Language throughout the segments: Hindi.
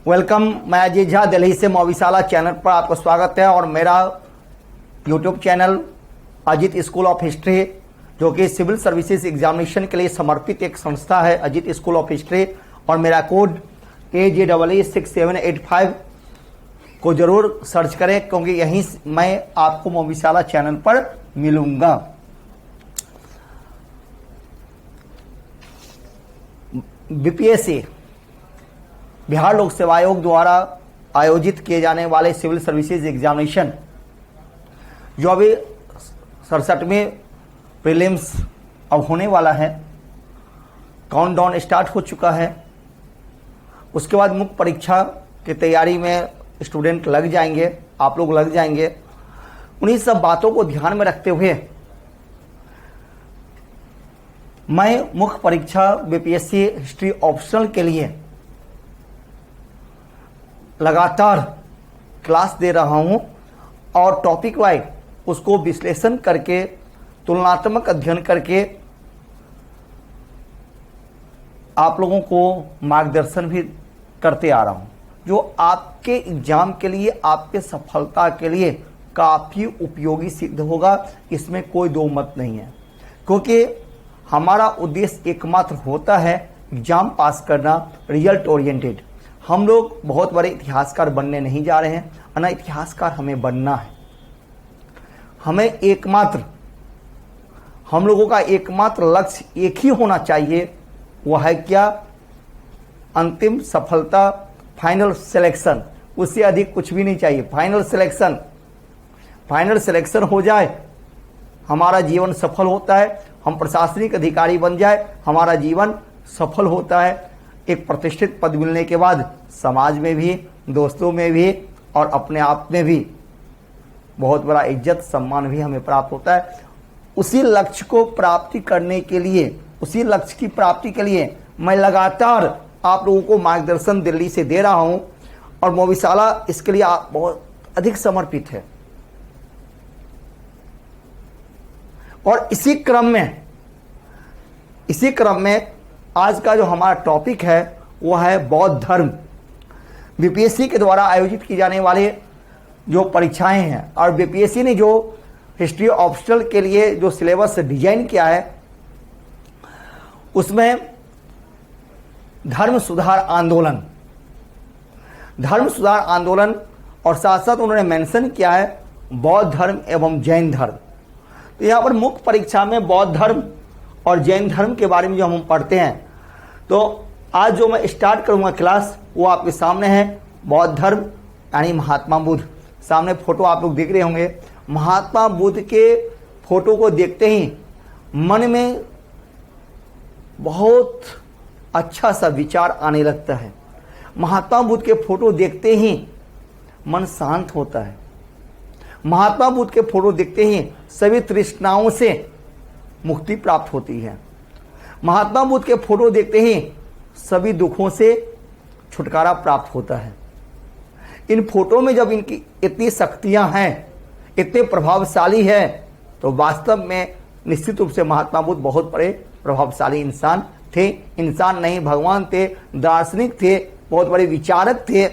वेलकम। मैं अजय झा दिल्ली से मौविशाला चैनल पर आपका स्वागत है। और मेरा YouTube channel Ajit school of history, जो कि सिविल सर्विसेज एग्जामिनेशन के लिए समर्पित एक संस्था है, अजित स्कूल ऑफ हिस्ट्री। और मेरा कोड AJEE6785 को जरूर सर्च करें, क्योंकि यहीं मैं आपको मौविशाला चैनल पर मिलूंगा। बीपीएससी बिहार लोक सेवा आयोग द्वारा आयोजित किए जाने वाले सिविल सर्विसेज एग्जामिनेशन, जो अभी 67वें प्रीलिम्स अब होने वाला है, काउंटडाउन स्टार्ट हो चुका है। उसके बाद मुख्य परीक्षा की तैयारी में स्टूडेंट लग जाएंगे, आप लोग लग जाएंगे। उन्हीं सब बातों को ध्यान में रखते हुए मैं मुख्य परीक्षा बीपीएससी हिस्ट्री ऑप्शनल के लिए लगातार क्लास दे रहा हूं और टॉपिक वाइज उसको विश्लेषण करके, तुलनात्मक अध्ययन करके आप लोगों को मार्गदर्शन भी करते आ रहा हूं, जो आपके एग्जाम के लिए, आपके सफलता के लिए काफी उपयोगी सिद्ध होगा। इसमें कोई दो मत नहीं है, क्योंकि हमारा उद्देश्य एकमात्र होता है एग्जाम पास करना, रिजल्ट ओरिएंटेड। हम लोग बहुत बड़े इतिहासकार बनने नहीं जा रहे हैं, ना इतिहासकार हमें बनना है। हम लोगों का एकमात्र लक्ष्य एक ही होना चाहिए, वह है क्या? अंतिम सफलता, फाइनल सिलेक्शन। उससे अधिक कुछ भी नहीं चाहिए। फाइनल सिलेक्शन हो जाए, हमारा जीवन सफल होता है। हम प्रशासनिक अधिकारी बन जाए, हमारा जीवन सफल होता है। एक प्रतिष्ठित पद मिलने के बाद समाज में भी, दोस्तों में भी और अपने आप में भी बहुत बड़ा इज्जत सम्मान भी हमें प्राप्त होता है। उसी लक्ष्य की प्राप्ति के लिए मैं लगातार आप लोगों को मार्गदर्शन दिल्ली से दे रहा हूं, और मौविशाला इसके लिए बहुत अधिक समर्पित है। और इसी क्रम में आज का जो हमारा टॉपिक है वह है बौद्ध धर्म। बीपीएससी के द्वारा आयोजित की जाने वाले जो परीक्षाएं हैं, और बीपीएससी ने जो हिस्ट्री ऑप्शनल के लिए जो सिलेबस डिजाइन किया है, उसमें धर्म सुधार आंदोलन और साथ साथ उन्होंने मेंशन किया है बौद्ध धर्म एवं जैन धर्म। तो यहाँ पर मुख्य परीक्षा में बौद्ध धर्म और जैन धर्म के बारे में जो हम पढ़ते हैं, तो आज जो मैं स्टार्ट करूंगा क्लास वो आपके सामने है। बौद्ध धर्म यानी महात्मा बुद्ध। सामने फोटो आप लोग देख रहे होंगे। महात्मा बुद्ध के फोटो को देखते ही मन में बहुत अच्छा सा विचार आने लगता है। महात्मा बुद्ध के फोटो देखते ही मन शांत होता है। महात्मा बुद्ध के फोटो देखते ही सभी तृष्णाओं से मुक्ति प्राप्त होती है। महात्मा बुद्ध के फोटो देखते ही सभी दुखों से छुटकारा प्राप्त होता है। इन फोटो में जब इनकी इतनी शक्तियां हैं, इतने प्रभावशाली है, तो वास्तव में निश्चित रूप से महात्मा बुद्ध बहुत बड़े प्रभावशाली इंसान थे। इंसान नहीं, भगवान थे, दार्शनिक थे, बहुत बड़े विचारक थे,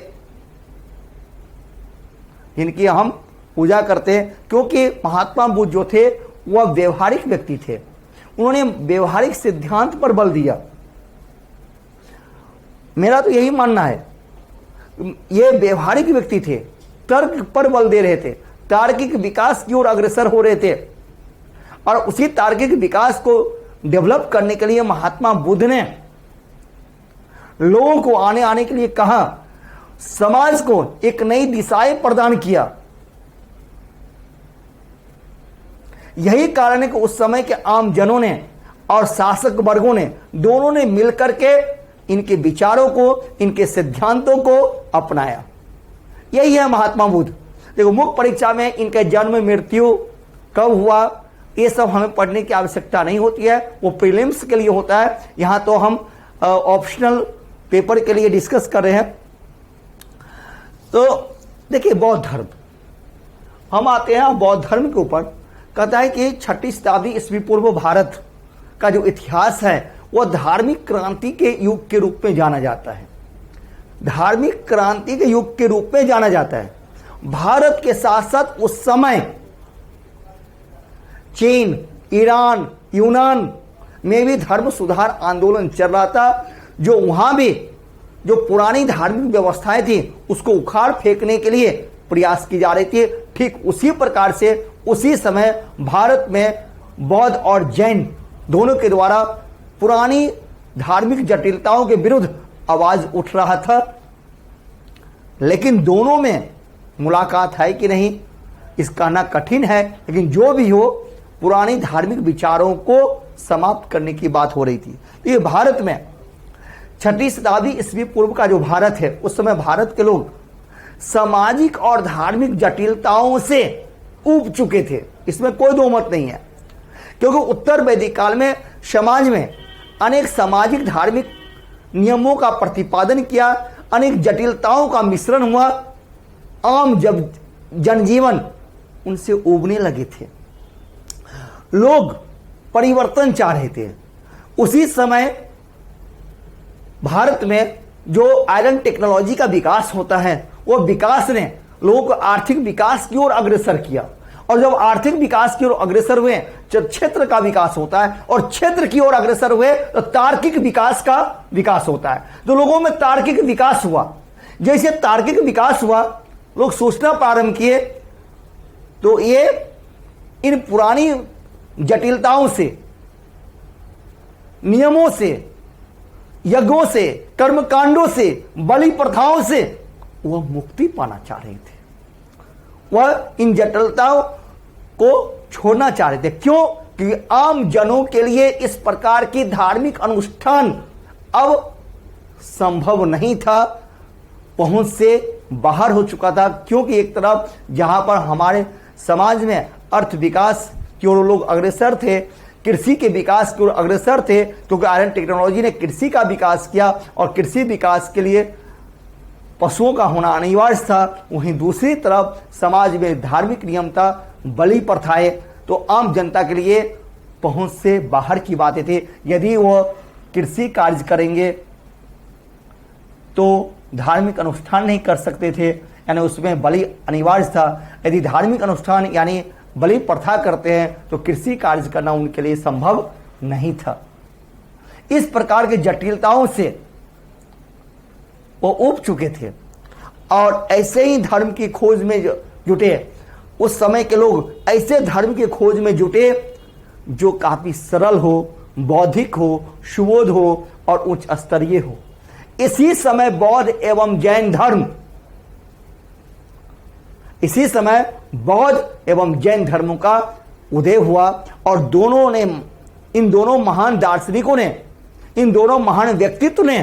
जिनकी हम पूजा करते हैं। क्योंकि महात्मा बुद्ध जो थे वह व्यवहारिक व्यक्ति थे। उन्होंने व्यवहारिक सिद्धांत पर बल दिया। मेरा तो यही मानना है, ये व्यवहारिक व्यक्ति थे, तर्क पर बल दे रहे थे, तार्किक विकास की ओर अग्रसर हो रहे थे। और उसी तार्किक विकास को डेवलप करने के लिए महात्मा बुद्ध ने लोगों को आने के लिए कहा, समाज को एक नई दिशाएं प्रदान किया। यही कारण है कि उस समय के आम जनों ने और शासक वर्गों ने, दोनों ने मिलकर के इनके विचारों को, इनके सिद्धांतों को अपनाया। यही है महात्मा बुद्ध। देखो, मुख्य परीक्षा में इनके जन्म मृत्यु कब हुआ, ये सब हमें पढ़ने की आवश्यकता नहीं होती है, वो प्रीलिम्स के लिए होता है। यहां तो हम ऑप्शनल पेपर के लिए डिस्कस कर रहे हैं। तो देखिए, बौद्ध धर्म, हम आते हैं बौद्ध धर्म के ऊपर। कहता है कि 6वीं शताब्दी ईस्वी पूर्व भारत का जो इतिहास है वह धार्मिक क्रांति के युग के रूप में जाना जाता है। धार्मिक क्रांति के युग के रूप में जाना जाता है। भारत के साथ साथ उस समय चीन, ईरान, यूनान में भी धर्म सुधार आंदोलन चल रहा था, जो वहां भी जो पुरानी धार्मिक व्यवस्थाएं थी उसको उखाड़ फेंकने के लिए प्रयास की जा रही थी। ठीक उसी प्रकार से उसी समय भारत में बौद्ध और जैन दोनों के द्वारा पुरानी धार्मिक जटिलताओं के विरुद्ध आवाज उठ रहा था। लेकिन दोनों में मुलाकात है कि नहीं, इस कहना कठिन है, लेकिन जो भी हो पुरानी धार्मिक विचारों को समाप्त करने की बात हो रही थी। ये भारत में 6वीं शताब्दी ईस्वी पूर्व का जो भारत है, उस समय भारत के लोग सामाजिक और धार्मिक जटिलताओं से ऊब चुके थे, इसमें कोई दो मत नहीं है। क्योंकि उत्तर वैदिक काल में समाज में अनेक सामाजिक धार्मिक नियमों का प्रतिपादन किया, अनेक जटिलताओं का मिश्रण हुआ, आम जब जनजीवन उनसे उबने लगे थे, लोग परिवर्तन चाह रहे थे। उसी समय भारत में जो आयरन टेक्नोलॉजी का विकास होता है, वो विकास ने लोगों को आर्थिक विकास की ओर अग्रसर किया, और जब आर्थिक विकास की ओर अग्रसर हुए, जब क्षेत्र का विकास होता है और क्षेत्र की ओर अग्रसर हुए तो तार्किक विकास का विकास होता है। तो लोगों में तार्किक विकास हुआ, जैसे तार्किक विकास हुआ लोग सोचना प्रारंभ किए, तो ये इन पुरानी जटिलताओं से, नियमों से, यज्ञों से, कर्मकांडों से, बलि प्रथाओं से वह मुक्ति पाना चाह रहे थे। वह इन जटिलताओं को छोड़ना चाह रहे थे। क्यों? क्योंकि आम जनों के लिए इस प्रकार की धार्मिक अनुष्ठान अब संभव नहीं था, पहुंच से बाहर हो चुका था। क्योंकि एक तरफ जहां पर हमारे समाज में अर्थ विकास की ओर लोग अग्रसर थे, कृषि के विकास की ओर अग्रसर थे, क्योंकि आयरन टेक्नोलॉजी ने कृषि का विकास किया और कृषि विकास के लिए पशुओं का होना अनिवार्य था। वहीं दूसरी तरफ समाज में धार्मिक नियम था, बलि प्रथाएं, तो आम जनता के लिए पहुंच से बाहर की बातें थी। यदि वह कृषि कार्य करेंगे तो धार्मिक अनुष्ठान नहीं कर सकते थे, यानी उसमें बलि अनिवार्य था। यदि धार्मिक अनुष्ठान यानी बलि प्रथा करते हैं तो कृषि कार्य करना उनके लिए संभव नहीं था। इस प्रकार की जटिलताओं से वो उब चुके थे और ऐसे ही धर्म की खोज में जुटे। उस समय के लोग ऐसे धर्म की खोज में जुटे जो काफी सरल हो, बौद्धिक हो, सुबोध हो और उच्च स्तरीय हो। इसी समय बौद्ध एवं जैन धर्म, इसी समय बौद्ध एवं जैन धर्मों का उदय हुआ और दोनों ने, इन दोनों महान दार्शनिकों ने, इन दोनों महान व्यक्तित्व ने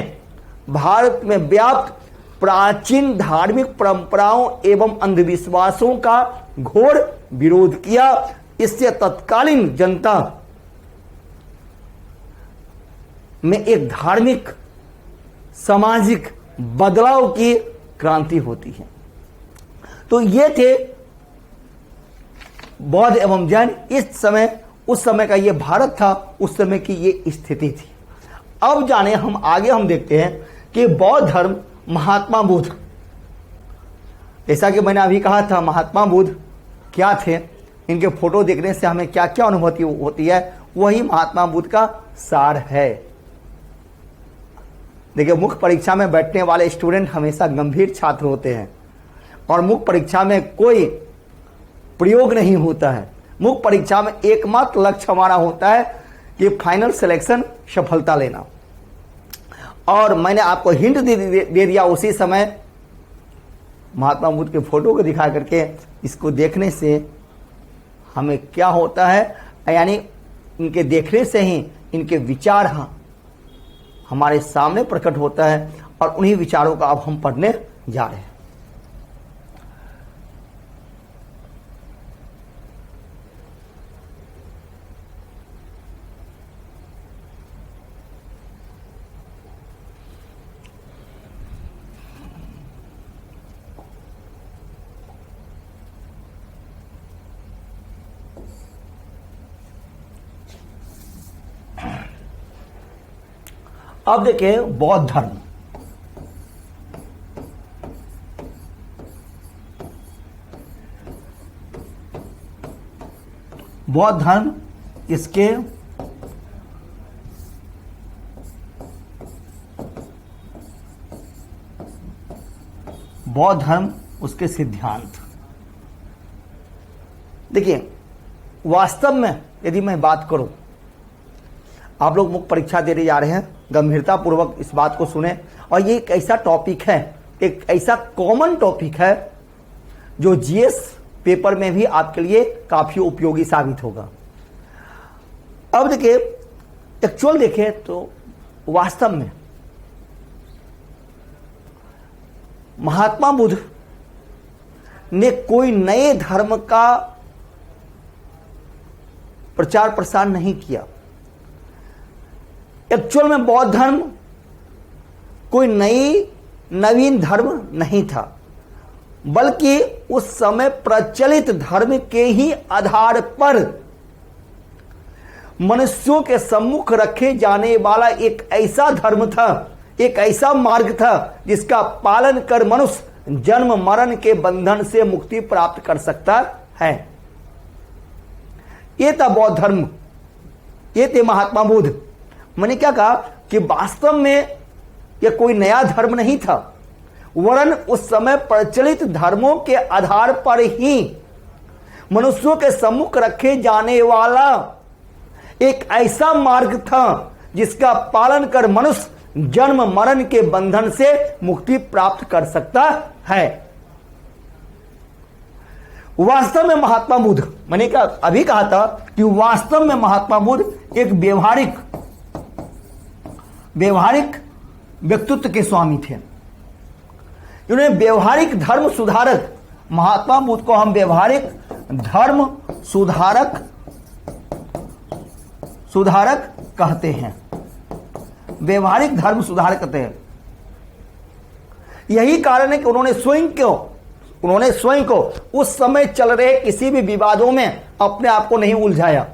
भारत में व्याप्त प्राचीन धार्मिक परंपराओं एवं अंधविश्वासों का घोर विरोध किया। इससे तत्कालीन जनता में एक धार्मिक सामाजिक बदलाव की क्रांति होती है। तो ये थे बौद्ध एवं जैन। इस समय, उस समय का ये भारत था, उस समय की ये स्थिति थी। अब जाने हम आगे, हम देखते हैं कि बौद्ध धर्म, महात्मा बुद्ध, जैसा कि मैंने अभी कहा था, महात्मा बुद्ध क्या थे, इनके फोटो देखने से हमें क्या क्या अनुभूति होती है, वही महात्मा बुद्ध का सार है। देखिए, मुख्य परीक्षा में बैठने वाले स्टूडेंट हमेशा गंभीर छात्र होते हैं और मुख्य परीक्षा में कोई प्रयोग नहीं होता है। मुख्य परीक्षा में एकमात्र लक्ष्य हमारा होता है कि फाइनल सिलेक्शन, सफलता लेना। और मैंने आपको हिंट दे दिया उसी समय महात्मा बुद्ध के फोटो को दिखा करके। इसको देखने से हमें क्या होता है, यानी इनके देखने से ही इनके विचार हमारे सामने प्रकट होता है और उन्हीं विचारों का अब हम पढ़ने जा रहे हैं। अब देखिए, बौद्ध धर्म। बौद्ध धर्म इसके बौद्ध धर्म उसके सिद्धांत। देखिए, वास्तव में यदि मैं बात करूं, आप लोग मुख्य परीक्षा देने जा रहे हैं, गंभीरता पूर्वक इस बात को सुने। और ये एक ऐसा टॉपिक है, एक ऐसा कॉमन टॉपिक है जो जीएस पेपर में भी आपके लिए काफी उपयोगी साबित होगा। अब देखिए, एक्चुअल देखें तो वास्तव में महात्मा बुद्ध ने कोई नए धर्म का प्रचार प्रसार नहीं किया। एक्चुअल में बौद्ध धर्म कोई नवीन धर्म नहीं था, बल्कि उस समय प्रचलित धर्म के ही आधार पर मनुष्यों के सम्मुख रखे जाने वाला एक ऐसा धर्म था, एक ऐसा मार्ग था जिसका पालन कर मनुष्य जन्म मरण के बंधन से मुक्ति प्राप्त कर सकता है। यह था बौद्ध धर्म, ये थे महात्मा बुद्ध। मैंने क्या कहा कि वास्तव में यह कोई नया धर्म नहीं था, वरन उस समय प्रचलित धर्मों के आधार पर ही मनुष्यों के सम्मुख रखे जाने वाला एक ऐसा मार्ग था जिसका पालन कर मनुष्य जन्म मरण के बंधन से मुक्ति प्राप्त कर सकता है। वास्तव में महात्मा बुद्ध, मैंने क्या अभी कहा था कि वास्तव में महात्मा बुद्ध एक व्यवहारिक व्यक्तित्व के स्वामी थे। इन्होंने व्यवहारिक धर्म सुधारक, महात्मा बुद्ध को हम व्यवहारिक धर्म सुधारक कहते हैं। व्यवहारिक धर्म सुधारक कहते हैं। यही कारण है कि उन्होंने स्वयं को उस समय चल रहे किसी भी विवादों में अपने आप को नहीं उलझाया।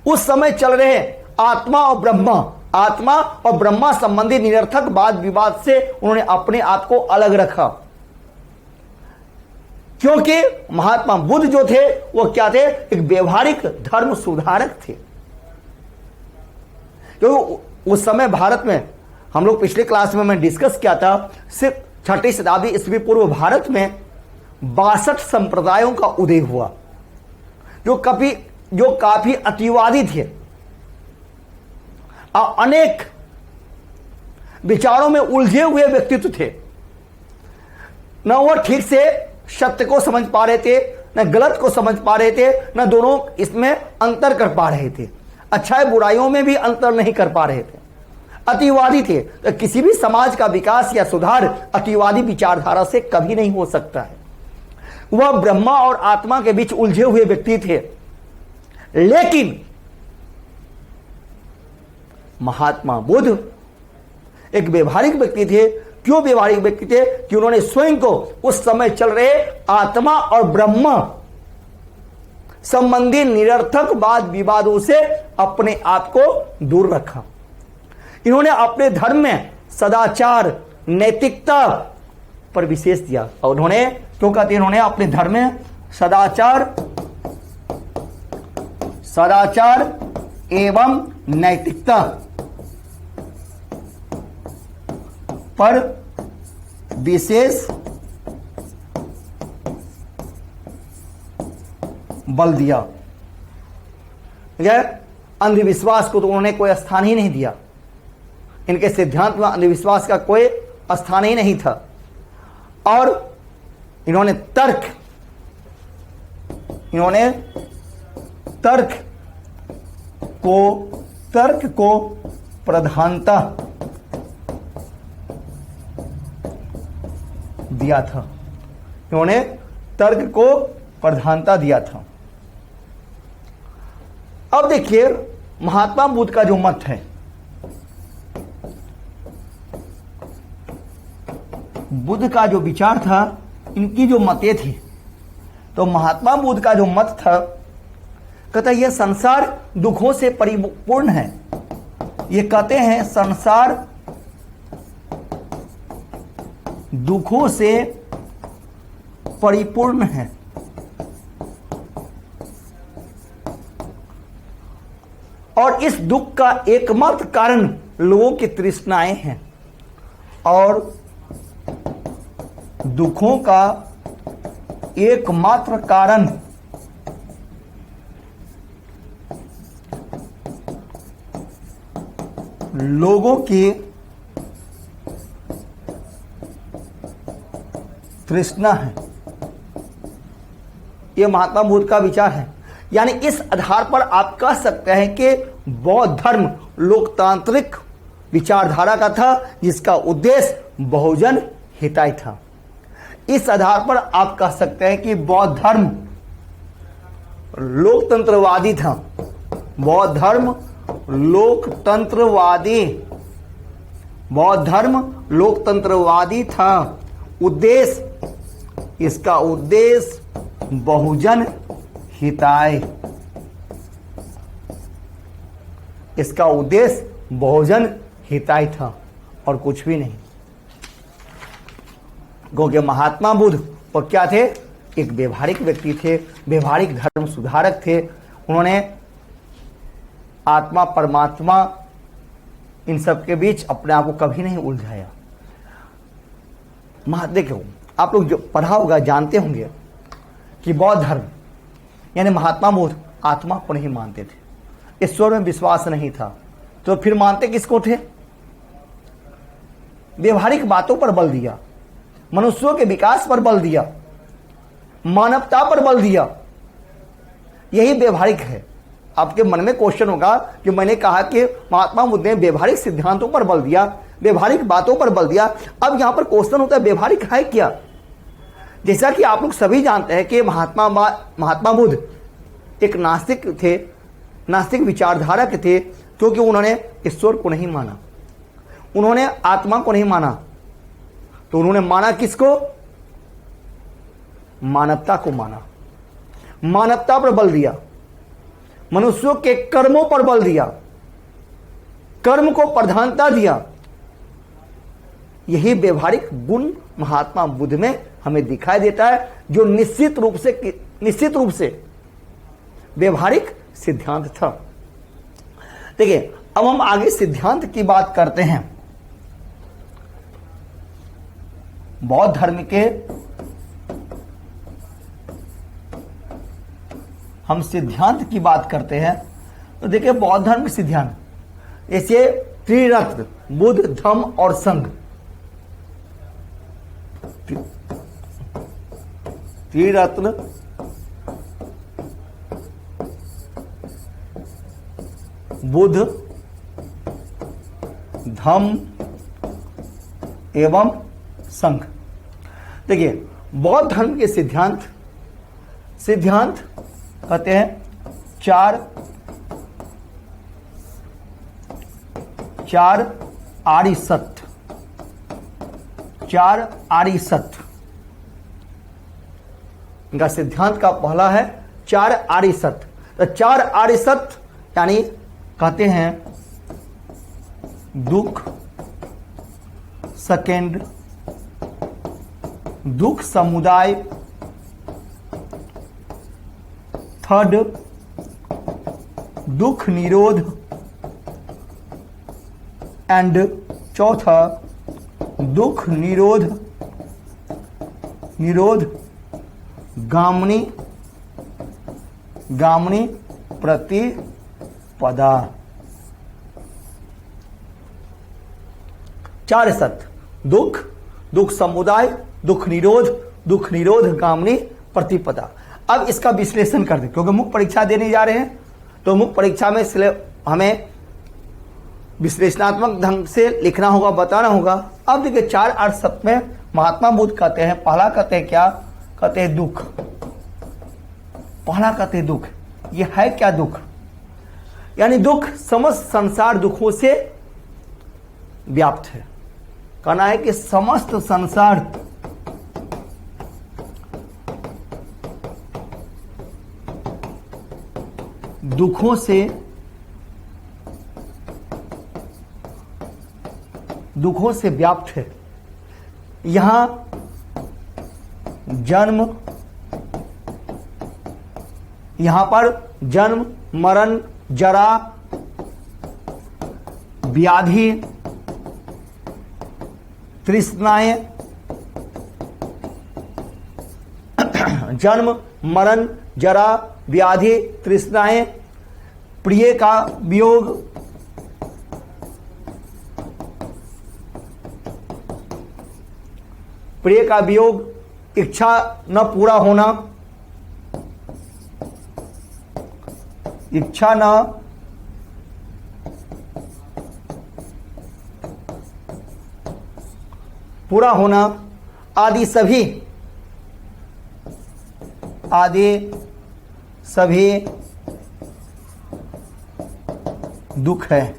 उस समय चल रहे आत्मा और ब्रह्मा संबंधी निरर्थक वाद विवाद से उन्होंने अपने आप को अलग रखा, क्योंकि महात्मा बुद्ध जो थे वो क्या थे, एक व्यवहारिक धर्म सुधारक थे। क्योंकि उस समय भारत में, हम लोग पिछले क्लास में मैं डिस्कस किया था, सिर्फ 6वीं शताब्दी ईस्वी पूर्व भारत में 62 संप्रदायों का उदय हुआ, जो काफी अतिवादी थे और अनेक विचारों में उलझे हुए व्यक्तित्व थे। न वो ठीक से सत्य को समझ पा रहे थे, न गलत को समझ पा रहे थे, न दोनों इसमें अंतर कर पा रहे थे, अच्छाई बुराइयों में भी अंतर नहीं कर पा रहे थे, अतिवादी थे। तो किसी भी समाज का विकास या सुधार अतिवादी विचारधारा से कभी नहीं हो सकता है। वह ब्रह्मा और आत्मा के बीच उलझे हुए व्यक्ति थे। लेकिन महात्मा बुद्ध एक व्यवहारिक व्यक्ति थे। क्यों व्यवहारिक व्यक्ति थे? कि उन्होंने स्वयं को उस समय चल रहे आत्मा और ब्रह्मा संबंधी निरर्थक वाद विवादों से अपने आप को दूर रखा। इन्होंने अपने धर्म में सदाचार, नैतिकता पर विशेष दिया। और उन्होंने क्यों कहते हैं, उन्होंने अपने धर्म में सदाचार एवं नैतिकता पर विशेष बल दिया। अंधविश्वास को तो उन्होंने कोई स्थान ही नहीं दिया। इनके सिद्धांत में अंधविश्वास का कोई स्थान ही नहीं था। और इन्होंने तर्क को प्रधानता दिया था। इन्होंने तर्क को प्रधानता दिया था। अब देखिए, महात्मा बुद्ध का जो मत है, बुद्ध का जो विचार था, इनकी जो मतें थी, तो महात्मा बुद्ध का जो मत था, कहता यह संसार दुखों से परिपूर्ण है। ये कहते हैं संसार दुखों से परिपूर्ण है। और इस दुख का एकमात्र कारण लोगों की तृष्णाएं हैं, और दुखों का एकमात्र कारण लोगों की तृष्णा है। यह महात्मा बुद्ध का विचार है। यानी इस आधार पर आप कह सकते हैं कि बौद्ध धर्म लोकतांत्रिक विचारधारा का था, जिसका उद्देश्य बहुजन हिताय था। इस आधार पर आप कह सकते हैं कि बौद्ध धर्म लोकतंत्रवादी था। बौद्ध धर्म लोकतंत्रवादी, बौद्ध धर्म लोकतंत्रवादी था। उद्देश्य, इसका उद्देश्य बहुजन हिताय, इसका उद्देश्य बहुजन हिताय था और कुछ भी नहीं। क्योंकि महात्मा बुद्ध और क्या थे? एक व्यवहारिक व्यक्ति थे, व्यवहारिक धर्म सुधारक थे। उन्होंने आत्मा परमात्मा इन सब के बीच अपने आप को कभी नहीं उलझाया। देखो, आप लोग जो पढ़ा होगा जानते होंगे कि बौद्ध धर्म यानी महात्मा बुद्ध आत्मा को नहीं मानते थे, ईश्वर में विश्वास नहीं था, तो फिर मानते किसको थे? व्यवहारिक बातों पर बल दिया, मनुष्यों के विकास पर बल दिया, मानवता पर बल दिया। यही व्यवहारिक है। आपके मन में क्वेश्चन होगा कि मैंने कहा कि महात्मा बुद्ध ने व्यवहारिक सिद्धांतों पर बल दिया, व्यवहारिक बातों पर बल दिया। अब यहां पर क्वेश्चन होता है व्यवहारिक है क्या? जैसा कि आप लोग सभी जानते हैं कि महात्मा बुद्ध एक नास्तिक थे, नास्तिक विचारधारा के थे, क्योंकि उन्होंने ईश्वर को नहीं माना, उन्होंने आत्मा को नहीं माना। तो उन्होंने माना किसको? मानवता को माना, मानवता पर बल दिया, मनुष्यों के कर्मों पर बल दिया, कर्म को प्रधानता दिया। यही व्यवहारिक गुण महात्मा बुद्ध में हमें दिखाई देता है, जो निश्चित रूप से व्यवहारिक सिद्धांत था। देखिए, अब हम आगे सिद्धांत की बात करते हैं। बौद्ध धर्म के हम सिद्धांत की बात करते हैं, तो देखिए बौद्ध धर्म के सिद्धांत ऐसे त्रिरत्न बुद्ध धम्म और संघ, त्रिरत्न बुद्ध धम्म एवं संघ। देखिए बौद्ध धर्म के सिद्धांत कहते हैं चार आर्य सत्य, चार आर्य सत्य। इनका सिद्धांत का पहला है चार आर्य सत्य। तो चार आर्य सत्य यानी कहते हैं दुख, सेकेंड दुख समुदाय, थर्ड दुख निरोध, एंड चौथा दुख निरोध गामनी प्रतिपदा। चार सत्य दुख समुदाय, दुख निरोध गामनी प्रतिपदा। अब इसका विश्लेषण कर दें, क्योंकि मुख्य परीक्षा देने जा रहे हैं, तो मुख्य परीक्षा में हमें विश्लेषणात्मक ढंग से लिखना होगा, बताना होगा। अब देखिए चार आर्य सत्य में महात्मा बुद्ध कहते हैं, पहला कहते हैं क्या? कहते हैं दुख। पहला कहते हैं दुख। ये है क्या दुख? यानी दुख समस्त संसार दुखों से व्याप्त है। कहना है कि समस्त संसार दुखों से व्याप्त है। यहां पर जन्म, मरण, जरा, व्याधि तृष्णाएं, जन्म मरण जरा व्याधि तृष्णाएं, प्रिय का वियोग, प्रिय का वियोग, इच्छा न पूरा होना, इच्छा न पूरा होना आदि सभी दुख है,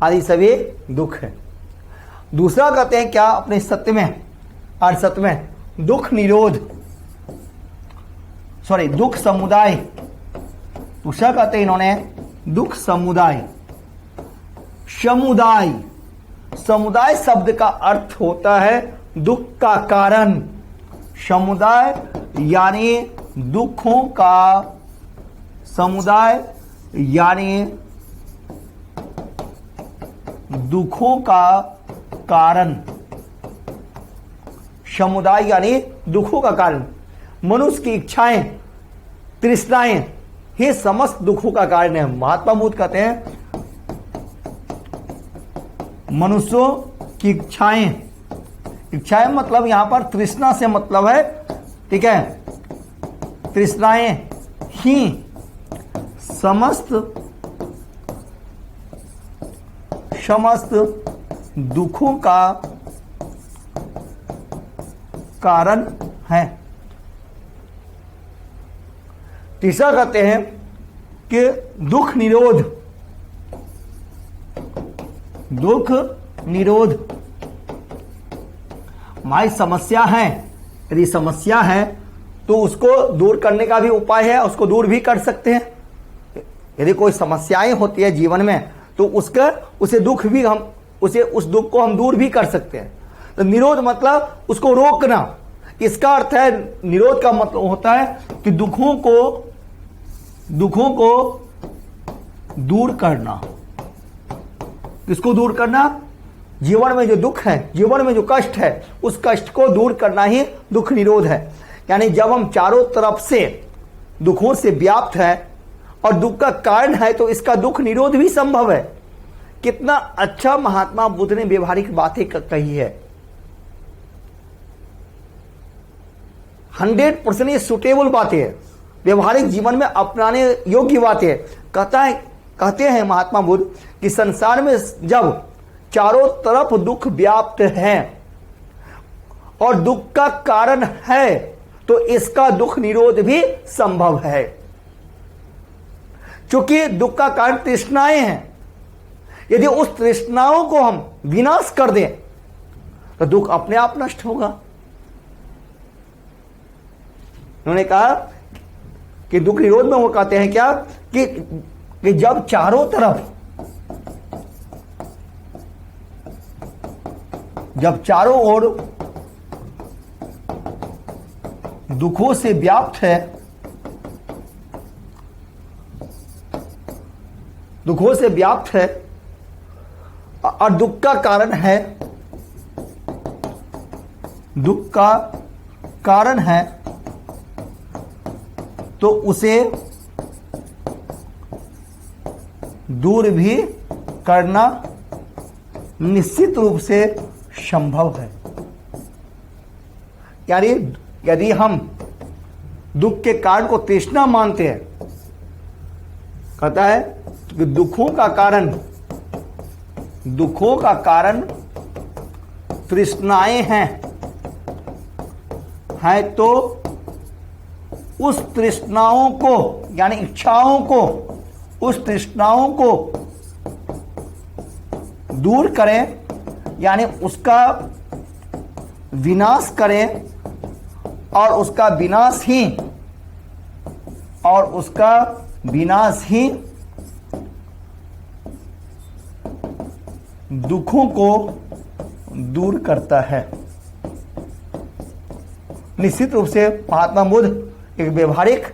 आदि सभी दुख है। दूसरा कहते हैं क्या अपने सत्य में और सत्य में दुख निरोध, सॉरी दुख समुदाय। दूसरा कहते हैं इन्होंने दुख समुदाय। समुदाय, समुदाय शब्द का अर्थ होता है दुख का कारण। समुदाय यानी दुखों का, समुदाय यानी दुखों का कारण। समुदाय यानी दुखों का कारण। मनुष्य की इच्छाएं तृष्णाएं ही समस्त दुखों का कारण है। महात्मा बुद्ध कहते हैं मनुष्यों की इच्छाएं, इच्छाएं मतलब यहां पर तृष्णा से मतलब है, ठीक है, तृष्णाएं ही समस्त दुखों का कारण है। तीसरा कहते हैं कि दुख निरोध, दुख निरोध। हमारी समस्या है, यदि समस्या है तो उसको दूर करने का भी उपाय है, उसको दूर भी कर सकते हैं। यदि कोई समस्याएं होती है जीवन में तो उसे दुख भी हम उस दुख को हम दूर भी कर सकते हैं। तो निरोध मतलब उसको रोकना। इसका अर्थ है, निरोध का मतलब होता है कि दुखों को दूर करना। किसको दूर करना? जीवन में जो दुख है, जीवन में जो कष्ट है, उस कष्ट को दूर करना ही दुख निरोध है। यानी जब हम चारों तरफ से दुखों से व्याप्त है और दुख का कारण है तो इसका दुख निरोध भी संभव है। कितना अच्छा महात्मा बुद्ध ने व्यवहारिक बातें कही है। 100% ये सुटेबल बातें हैं, व्यवहारिक जीवन में अपनाने योग्य बातें। कहते हैं महात्मा बुद्ध कि संसार में जब चारों तरफ दुख व्याप्त है और दुख का कारण है तो इसका दुख निरोध भी संभव है। क्योंकि दुख का कारण तृष्णाएं हैं। यदि उस तृष्णाओं को हम विनाश कर दें तो दुख अपने आप नष्ट होगा। उन्होंने कहा कि दुख निरोध में वो कहते हैं क्या कि जब चारों तरफ, जब चारों ओर दुखों से व्याप्त है, दुखों से व्याप्त है और दुख का कारण है, दुख का कारण है, तो उसे दूर भी करना निश्चित रूप से संभव है। यानी यदि हम दुख के कारण को तृष्णा मानते हैं, कहता है कि दुखों का कारण तृष्णाएं हैं तो उस तृष्णाओं को यानी इच्छाओं को, उस तृष्णाओं को दूर करें, यानी उसका विनाश करें और उसका विनाश ही दुखों को दूर करता है। निश्चित रूप से महात्मा बुद्ध एक व्यवहारिक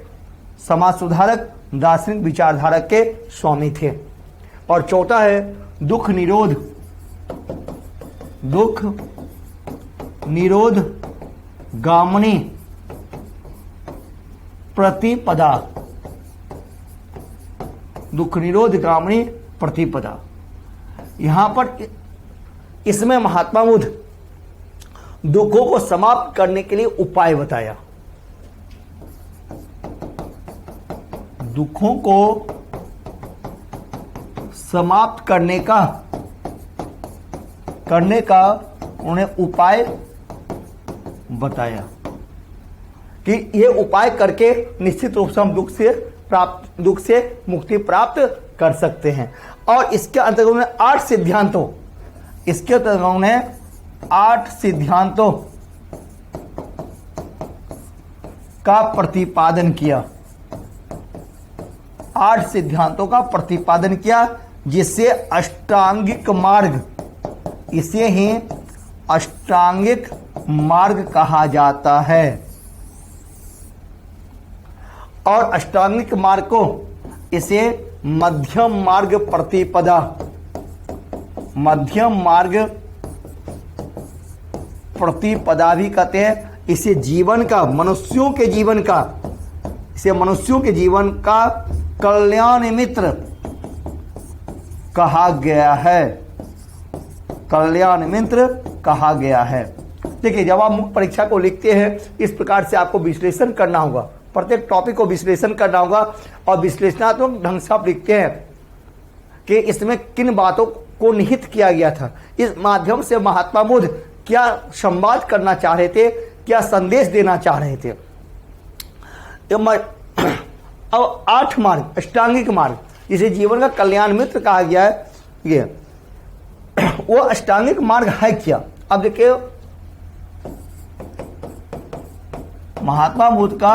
समाज सुधारक, दार्शनिक विचारधारा के स्वामी थे। और चौथा है दुख निरोध, दुख निरोध गामिनी प्रतिपदा, दुख निरोध गामिनी प्रतिपदा। यहां पर इसमें महात्मा बुद्ध दुखों को समाप्त करने के लिए उपाय बताया। दुखों को समाप्त करने का उन्हें उपाय बताया कि ये उपाय करके निश्चित रूप से हम दुख से मुक्ति प्राप्त कर सकते हैं। और इसके अंतर्गत उन्हें 8 सिद्धांतों का प्रतिपादन किया, 8 सिद्धांतों का प्रतिपादन किया, जिससे अष्टांगिक मार्ग, इसे ही अष्टांगिक मार्ग कहा जाता है। और अष्टांगिक मार्ग को इसे मध्यम मार्ग प्रतिपदा, मध्यम मार्ग प्रतिपदा भी कहते हैं। इसे जीवन का, मनुष्यों के जीवन का, इसे मनुष्यों के जीवन का कल्याण मित्र कहा गया है, कल्याण मित्र कहा गया है। देखिए, जब आप मुख्य परीक्षा को लिखते हैं इस प्रकार से आपको विश्लेषण करना होगा, प्रत्येक टॉपिक को विश्लेषण करना होगा और विश्लेषणात्मक ढंग से आप लिखते हैं कि इसमें किन बातों को निहित किया गया था। इस माध्यम से महात्मा बुद्ध क्या संवाद करना चाह रहे थे, क्या संदेश देना चाह रहे थे। अब 8 मार्ग, अष्टांगिक मार्ग, जिसे जीवन का कल्याण मित्र कहा गया है, ये वो अष्टांगिक मार्ग है क्या। अब देखिए, महात्मा बुद्ध का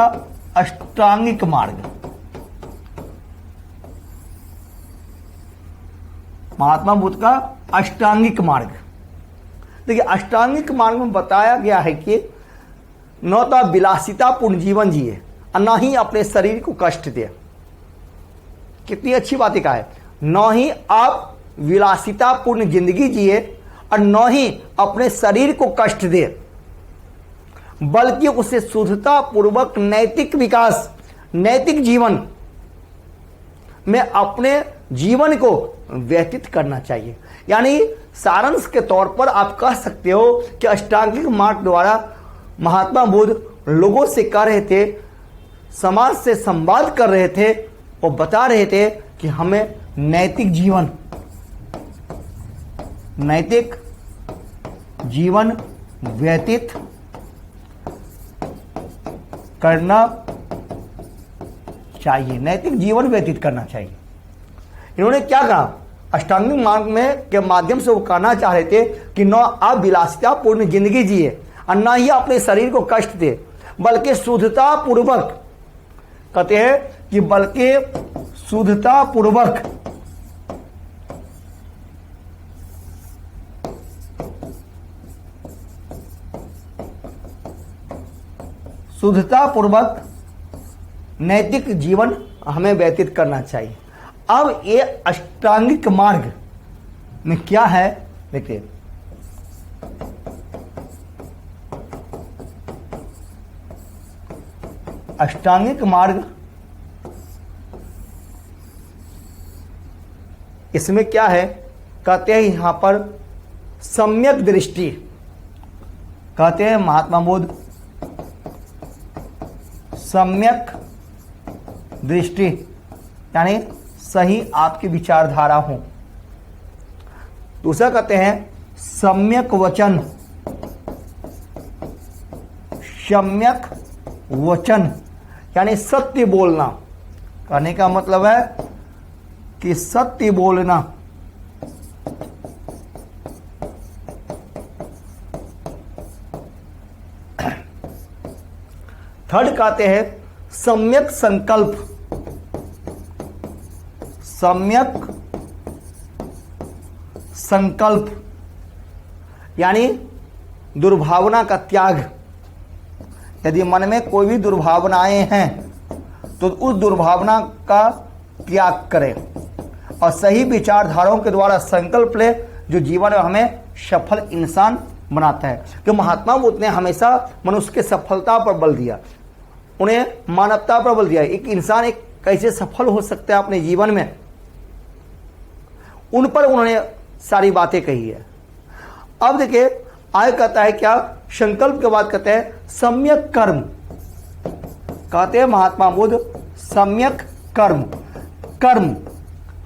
अष्टांगिक मार्ग, महात्मा बुद्ध का अष्टांगिक मार्ग, देखिए अष्टांगिक मार्ग में बताया गया है कि न तो आप विलासितापूर्ण जीवन जिए और न ही अपने शरीर को कष्ट दे। कितनी अच्छी बात कहा है, न ही आप विलासितापूर्ण जिंदगी जिए और न ही अपने शरीर को कष्ट दे, बल्कि उसे शुद्धता पूर्वक नैतिक विकास, नैतिक जीवन में अपने जीवन को व्यतीत करना चाहिए। यानी सारांश के तौर पर आप कह सकते हो कि अष्टांगिक मार्ग द्वारा महात्मा बुद्ध लोगों से कह रहे थे, समाज से संवाद कर रहे थे और बता रहे थे कि हमें नैतिक जीवन व्यतीत करना चाहिए, नैतिक जीवन व्यतीत करना चाहिए। इन्होंने क्या कहा, अष्टांगिक मार्ग में के माध्यम से वो कहना चाह रहे थे कि न आप विलासितापूर्ण जिंदगी जिए और न ही अपने शरीर को कष्ट दे, बल्कि शुद्धता पूर्वक, कहते हैं कि बल्कि शुद्धता पूर्वक नैतिक जीवन हमें व्यतीत करना चाहिए। अब ये अष्टांगिक मार्ग में क्या है, देखिए अष्टांगिक मार्ग, इसमें क्या है, कहते हैं यहां पर सम्यक दृष्टि, कहते हैं महात्मा बुद्ध सम्यक दृष्टि, यानी सही आपकी विचारधारा हो। दूसरा कहते हैं सम्यक वचन, सम्यक वचन यानी सत्य बोलना। कहने का मतलब है कि सत्य बोलना। थर्ड कहते हैं सम्यक संकल्प, सम्यक संकल्प यानी दुर्भावना का त्याग। यदि मन में कोई भी दुर्भावनाएं हैं तो उस दुर्भावना का त्याग करें और सही विचारधाराओं के द्वारा संकल्प ले जो जीवन में हमें सफल इंसान बनाता है। कि महात्मा बुद्ध ने हमेशा मनुष्य के सफलता पर बल दिया, उन्हें मानवता पर बल दिया। एक इंसान एक कैसे सफल हो सकता है अपने जीवन में, उन पर उन्होंने सारी बातें कही है। अब देखिए आगे कहता है क्या, संकल्प के बाद कहते हैं सम्यक कर्म। कहते हैं महात्मा बुद्ध सम्यक कर्म, कर्म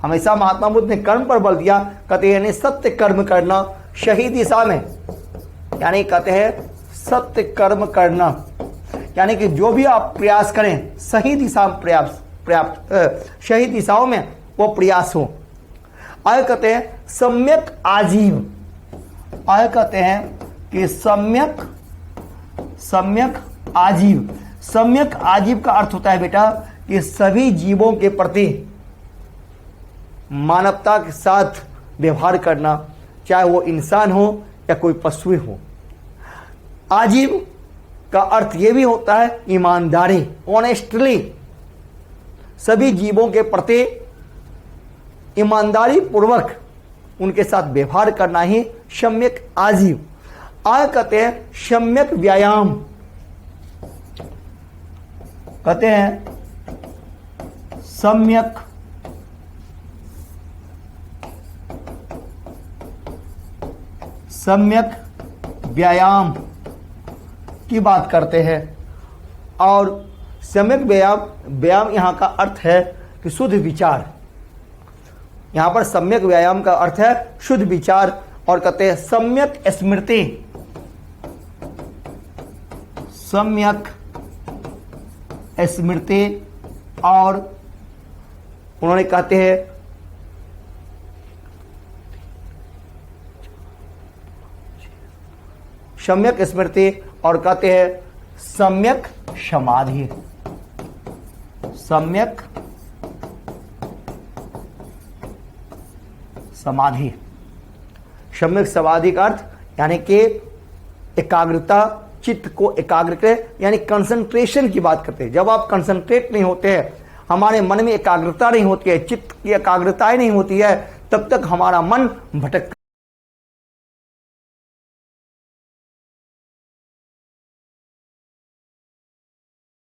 हमेशा महात्मा बुद्ध ने कर्म पर बल दिया। कहते हैं सत्य कर्म करना सही दिशा में, यानी कहते हैं सत्य कर्म करना, यानी कि जो भी आप प्रयास करें सही दिशा सही दिशाओं में वो प्रयास हो। आगे कहते हैं सम्यक आजीव। आगे कहते हैं कि सम्यक आजीव। सम्यक आजीव का अर्थ होता है बेटा कि सभी जीवों के प्रति मानवता के साथ व्यवहार करना, चाहे वो इंसान हो या कोई पशु हो। आजीव का अर्थ ये भी होता है ईमानदारी, ऑनेस्टली, सभी जीवों के प्रति ईमानदारी पूर्वक उनके साथ व्यवहार करना ही सम्यक आजीव। आगे कहते हैं सम्यक व्यायाम। कहते हैं सम्यक व्यायाम की बात करते हैं। और सम्यक व्यायाम यहाँ का अर्थ है कि शुद्ध विचार। यहाँ पर सम्यक व्यायाम का अर्थ है शुद्ध विचार। और कहते हैं सम्यक स्मृति। सम्यक स्मृति। और उन्होंने कहते हैं सम्यक स्मृति, और कहते हैं सम्यक समाधि। सम्यक समाधि। सम्यक समाधि का अर्थ यानी कि एकाग्रता, चित्त को एकाग्र करें, यानी कंसंट्रेशन की बात करते हैं। जब आप कंसंट्रेट नहीं होते हैं, हमारे मन में एकाग्रता नहीं होती है, चित्त की एकाग्रता नहीं होती है, तब तक हमारा मन भटक